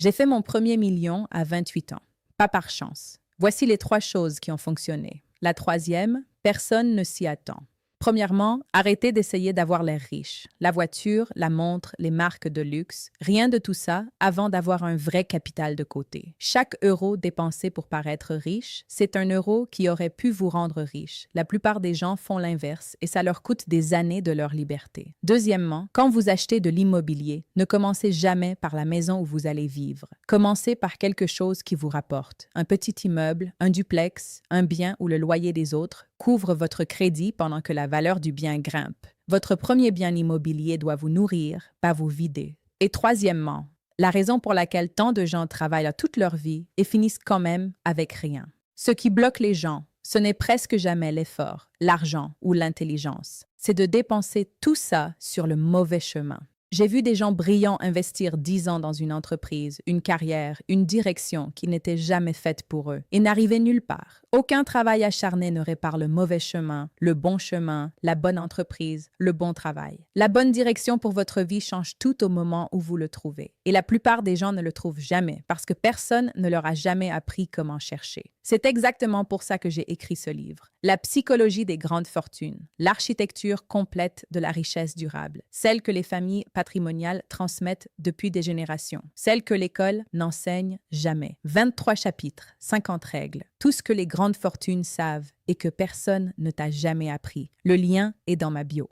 J'ai fait mon premier million à 28 ans. Pas par chance. Voici les 3 choses qui ont fonctionné. La troisième, personne ne s'y attend. Premièrement, arrêtez d'essayer d'avoir l'air riche. La voiture, la montre, les marques de luxe, rien de tout ça avant d'avoir un vrai capital de côté. Chaque euro dépensé pour paraître riche, c'est un euro qui aurait pu vous rendre riche. La plupart des gens font l'inverse et ça leur coûte des années de leur liberté. Deuxièmement, quand vous achetez de l'immobilier, ne commencez jamais par la maison où vous allez vivre. Commencez par quelque chose qui vous rapporte. Un petit immeuble, un duplex, un bien où le loyer des autres couvre votre crédit pendant que la valeur du bien grimpe. Votre premier bien immobilier doit vous nourrir, pas vous vider. Et troisièmement, la raison pour laquelle tant de gens travaillent toute leur vie et finissent quand même avec rien. Ce qui bloque les gens, ce n'est presque jamais l'effort, l'argent ou l'intelligence. C'est de dépenser tout ça sur le mauvais chemin. J'ai vu des gens brillants investir 10 ans dans une entreprise, une carrière, une direction qui n'était jamais faite pour eux et n'arrivaient nulle part. Aucun travail acharné ne répare le mauvais chemin, le bon chemin, la bonne entreprise, le bon travail. La bonne direction pour votre vie change tout au moment où vous le trouvez. Et la plupart des gens ne le trouvent jamais parce que personne ne leur a jamais appris comment chercher. C'est exactement pour ça que j'ai écrit ce livre. La psychologie des grandes fortunes, l'architecture complète de la richesse durable, celle que les familles patrimoniales transmettent depuis des générations, celle que l'école n'enseigne jamais. 23 chapitres, 50 règles, tout ce que les grandes fortunes savent et que personne ne t'a jamais appris. Le lien est dans ma bio.